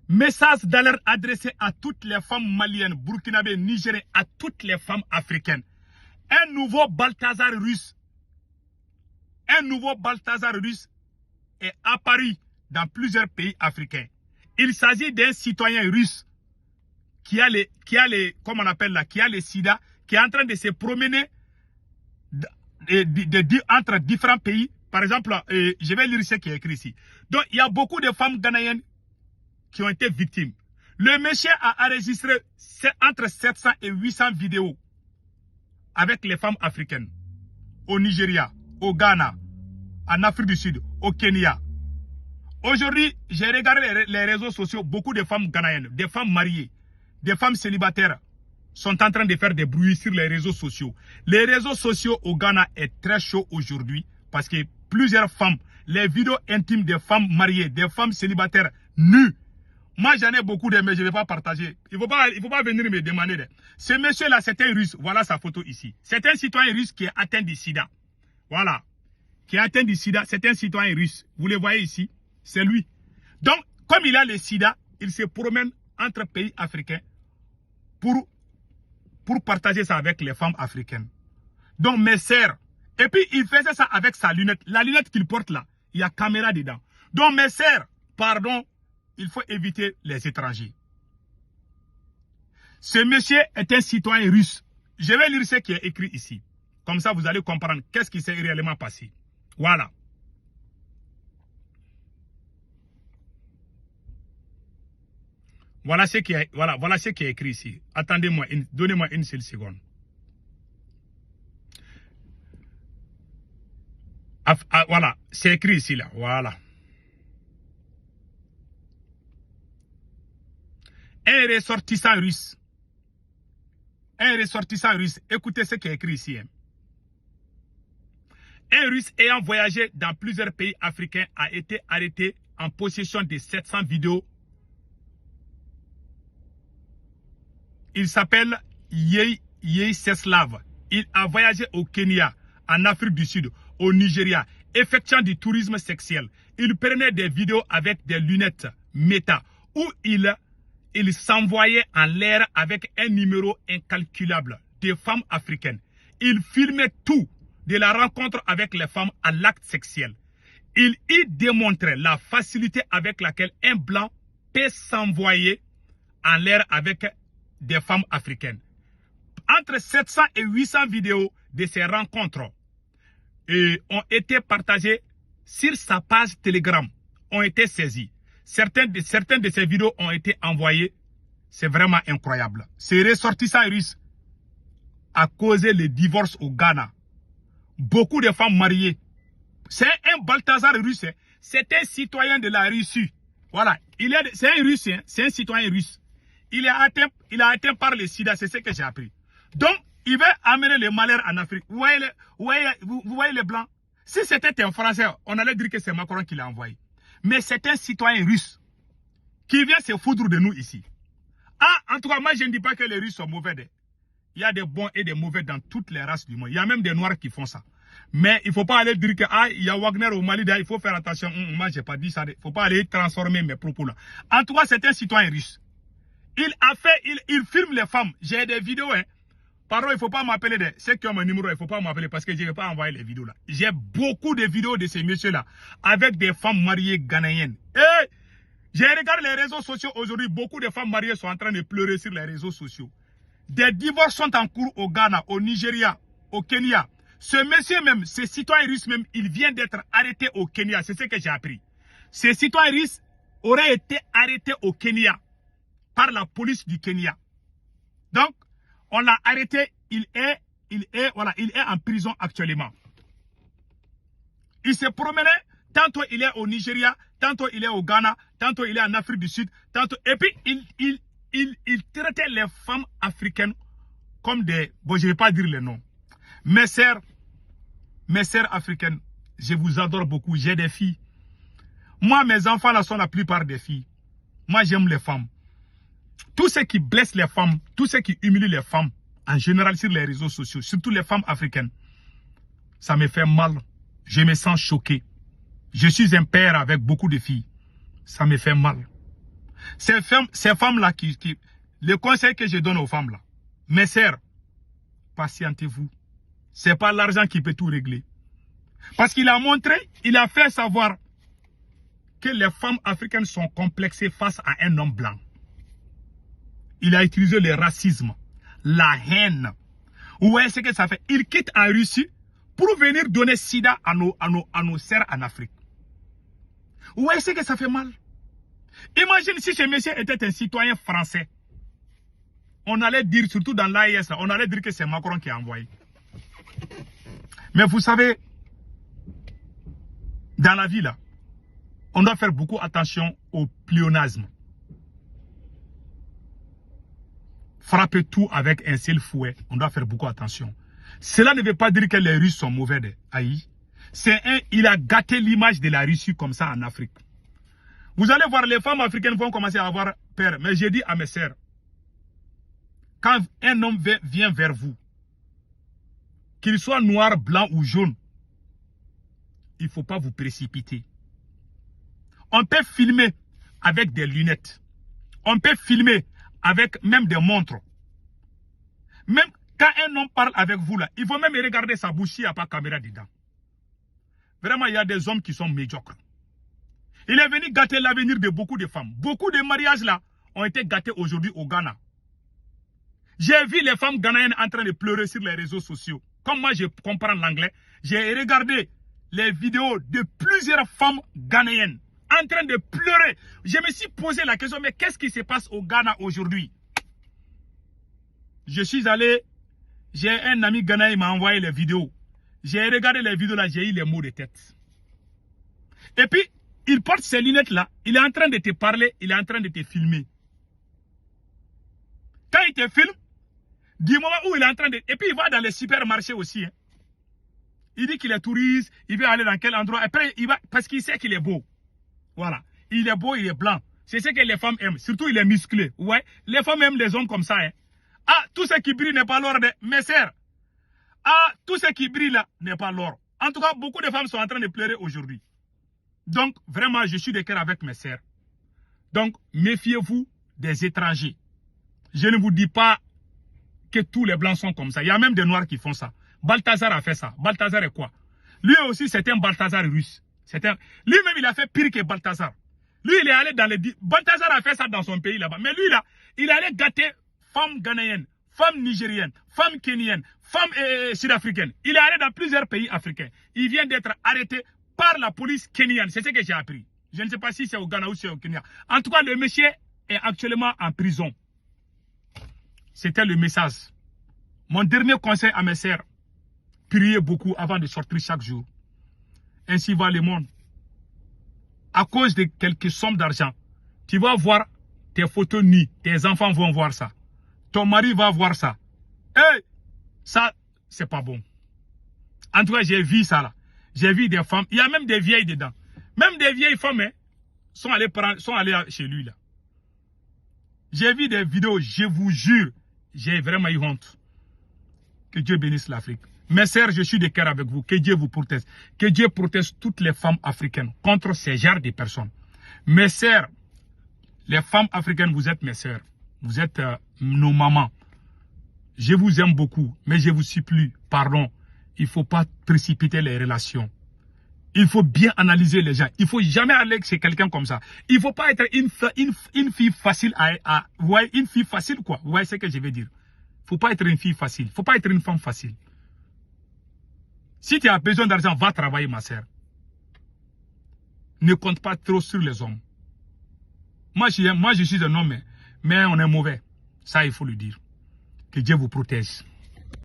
Message d'alerte adressé à toutes les femmes maliennes, burkinabées, nigériennes, à toutes les femmes africaines. Un nouveau Balthazar russe est apparu dans plusieurs pays africains. Il s'agit d'un citoyen russe qui a comment on appelle là, qui a le sida, qui est en train de se promener entre différents pays. Par exemple, je vais lire ce qui est écrit ici. Donc, il y a beaucoup de femmes ghanéennes qui ont été victimes. Le monsieur a enregistré entre 700 et 800 vidéos avec les femmes africaines. Au Nigeria, au Ghana, en Afrique du Sud, au Kenya. Aujourd'hui, j'ai regardé les réseaux sociaux, beaucoup de femmes ghanéennes, des femmes mariées, des femmes célibataires sont en train de faire des bruits sur les réseaux sociaux. Les réseaux sociaux au Ghana est très chaud aujourd'hui parce que plusieurs femmes, les vidéos intimes des femmes mariées, des femmes célibataires nues. Moi, j'en ai beaucoup de, mais je ne vais pas partager. Il ne faut pas venir me demander. Ce monsieur-là, c'est un russe. Voilà sa photo ici. C'est un citoyen russe qui est atteint du sida. Voilà. Qui est atteint du sida, c'est un citoyen russe. Vous le voyez ici. C'est lui. Donc, comme il a le sida, il se promène entre pays africains pour partager ça avec les femmes africaines. Donc, mes sœurs. Et puis, il faisait ça avec sa lunette. La lunette qu'il porte là, il y a caméra dedans. Donc, mes sœurs, pardon, il faut éviter les étrangers. Ce monsieur est un citoyen russe. Je vais lire ce qui est écrit ici. Comme ça, vous allez comprendre qu'est-ce qui s'est réellement passé. Voilà. Voilà ce qui est écrit ici. Attendez-moi, donnez-moi une seule seconde. Voilà, c'est écrit ici là. Voilà. Un ressortissant russe. Écoutez ce qui est écrit ici. Un russe ayant voyagé dans plusieurs pays africains a été arrêté en possession de 700 vidéos. Il s'appelle Yeyiseslav. Il a voyagé au Kenya, en Afrique du Sud, au Nigeria, effectuant du tourisme sexuel. Il prenait des vidéos avec des lunettes méta où il s'envoyait en l'air avec un numéro incalculable de femmes africaines. Il filmait tout de la rencontre avec les femmes à l'acte sexuel. Il y démontrait la facilité avec laquelle un blanc peut s'envoyer en l'air avec des femmes africaines. Entre 700 et 800 vidéos de ces rencontres ont été partagées sur sa page Telegram, ont été saisies. Certaines de ces vidéos ont été envoyées. C'est vraiment incroyable. Ce ressortissant russe a causé le divorce au Ghana. Beaucoup de femmes mariées. C'est un Balthazar russe. C'est un citoyen de la Russie. Voilà. C'est un russe. C'est un citoyen russe. Il a atteint par le sida. C'est ce que j'ai appris. Donc, il veut amener le malheur en Afrique. Vous voyez les blancs? Si c'était un Français, on allait dire que c'est Macron qui l'a envoyé. Mais c'est un citoyen russe qui vient se foutre de nous ici. Ah, en tout cas, moi je ne dis pas que les Russes sont mauvais. Il y a des bons et des mauvais dans toutes les races du monde. Il y a même des Noirs qui font ça. Mais il ne faut pas aller dire que il y a Wagner au Mali, il faut faire attention. Moi, je n'ai pas dit ça. Il ne faut pas aller transformer mes propos là. En tout cas, c'est un citoyen russe. Il filme les femmes. J'ai des vidéos. Pardon, il ne faut pas m'appeler. Ceux qui ont mon numéro, il ne faut pas m'appeler parce que je ne vais pas envoyer les vidéos là. J'ai beaucoup de vidéos de ces messieurs-là avec des femmes mariées ghanéennes. Et je regarde les réseaux sociaux aujourd'hui. Beaucoup de femmes mariées sont en train de pleurer sur les réseaux sociaux. Des divorces sont en cours au Ghana, au Nigeria, au Kenya. Ce monsieur même, ce citoyen russe même, il vient d'être arrêté au Kenya. C'est ce que j'ai appris. Ce citoyen russe aurait été arrêté au Kenya par la police du Kenya. Donc, on l'a arrêté. Il est en prison actuellement. Il se promenait. Tantôt il est au Nigeria, tantôt il est au Ghana, tantôt il est en Afrique du Sud, tantôt. Et puis il traitait les femmes africaines comme des... Bon, je ne vais pas dire les noms. Mes sœurs africaines, je vous adore beaucoup. J'ai des filles. Moi, mes enfants là sont la plupart des filles. Moi, j'aime les femmes. Tout ce qui blesse les femmes, tout ce qui humilie les femmes, en général sur les réseaux sociaux, surtout les femmes africaines, ça me fait mal. Je me sens choqué. Je suis un père avec beaucoup de filles. Ça me fait mal. Ces femmes-là le conseil que je donne aux femmes là, mes sœurs, patientez-vous. C'est pas l'argent qui peut tout régler. Parce qu'il a montré, il a fait savoir que les femmes africaines sont complexées face à un homme blanc. Il a utilisé le racisme, la haine. Vous voyez ce que ça fait? Il quitte en Russie pour venir donner sida à nos sœurs en Afrique. Vous voyez ce que ça fait mal? Imagine si ce monsieur était un citoyen français. On allait dire, surtout dans l'AIS, on allait dire que c'est Macron qui a envoyé. Mais vous savez, dans la vie là, on doit faire beaucoup attention au pléonasme. Frapper tout avec un seul fouet, on doit faire beaucoup attention. Cela ne veut pas dire que les Russes sont mauvais. Aïe. Il a gâté l'image de la Russie comme ça en Afrique. Vous allez voir, les femmes africaines vont commencer à avoir peur. Mais j'ai dit à mes sœurs, quand un homme vient vers vous, qu'il soit noir, blanc ou jaune, il ne faut pas vous précipiter. On peut filmer avec des lunettes. On peut filmer avec même des montres. Même quand un homme parle avec vous là, il faut même regarder sa bouche, il n'y a pas de caméra dedans. Vraiment, il y a des hommes qui sont médiocres. Il est venu gâter l'avenir de beaucoup de femmes. Beaucoup de mariages là ont été gâtés aujourd'hui au Ghana. J'ai vu les femmes ghanéennes en train de pleurer sur les réseaux sociaux. Comme moi je comprends l'anglais, j'ai regardé les vidéos de plusieurs femmes ghanéennes en train de pleurer. Je me suis posé la question, mais qu'est-ce qui se passe au Ghana aujourd'hui? Je suis allé, j'ai un ami ghanéen qui m'a envoyé les vidéos. J'ai regardé les vidéos là, j'ai eu les mots de tête. Et puis, il porte ses lunettes là, il est en train de te parler, il est en train de te filmer. Quand il te filme, du moment où il est en train de... Et puis il va dans les supermarchés aussi. Hein. Il dit qu'il est touriste, il veut aller dans quel endroit. Après, il va... Parce qu'il sait qu'il est beau. Voilà. Il est beau, il est blanc. C'est ce que les femmes aiment. Surtout, il est musclé. Ouais. Les femmes aiment les hommes comme ça. Hein. Ah, tout ce qui brille n'est pas l'or de mes sœurs. Ah, tout ce qui brille là n'est pas l'or. En tout cas, beaucoup de femmes sont en train de pleurer aujourd'hui. Donc, vraiment, je suis de cœur avec mes sœurs. Donc, méfiez-vous des étrangers. Je ne vous dis pas que tous les blancs sont comme ça. Il y a même des noirs qui font ça. Balthazar a fait ça. Balthazar est quoi? Lui aussi, c'est un Balthazar russe. Lui-même, il a fait pire que Balthazar. Lui, il est allé dans les... Balthazar a fait ça dans son pays là-bas. Mais lui, là, il est allé gâter femmes ghanéennes, femmes nigériennes, femmes kenyennes, femmes sud-africaines. Il est allé dans plusieurs pays africains. Il vient d'être arrêté par la police kenyane. C'est ce que j'ai appris. Je ne sais pas si c'est au Ghana ou si c'est au Kenya. En tout cas, le monsieur est actuellement en prison. C'était le message. Mon dernier conseil à mes sœurs, priez beaucoup avant de sortir chaque jour. Ainsi va le monde. À cause de quelques sommes d'argent, tu vas voir tes photos nues, tes enfants vont voir ça. Ton mari va voir ça. Et ça, c'est pas bon. En tout cas, j'ai vu ça là. J'ai vu des femmes, il y a même des vieilles dedans. Même des vieilles femmes hein, sont allées chez lui là. J'ai vu des vidéos, je vous jure, j'ai vraiment eu honte. Que Dieu bénisse l'Afrique. Mes sœurs, je suis de cœur avec vous. Que Dieu vous protège. Que Dieu protège toutes les femmes africaines contre ces genres de personnes. Mes sœurs, les femmes africaines, vous êtes mes sœurs. Vous êtes nos mamans. Je vous aime beaucoup, mais je vous supplie, pardon. Il ne faut pas précipiter les relations. Il faut bien analyser les gens. Il ne faut jamais aller chez quelqu'un comme ça. Il ne faut pas être une fille facile ouais, une fille facile quoi. Vous voyez ce que je veux dire. Il ne faut pas être une fille facile. Il ne faut pas être une femme facile. Si tu as besoin d'argent, va travailler ma sœur. Ne compte pas trop sur les hommes. Moi, je suis un homme, mais on est mauvais. Ça, il faut le dire. Que Dieu vous protège.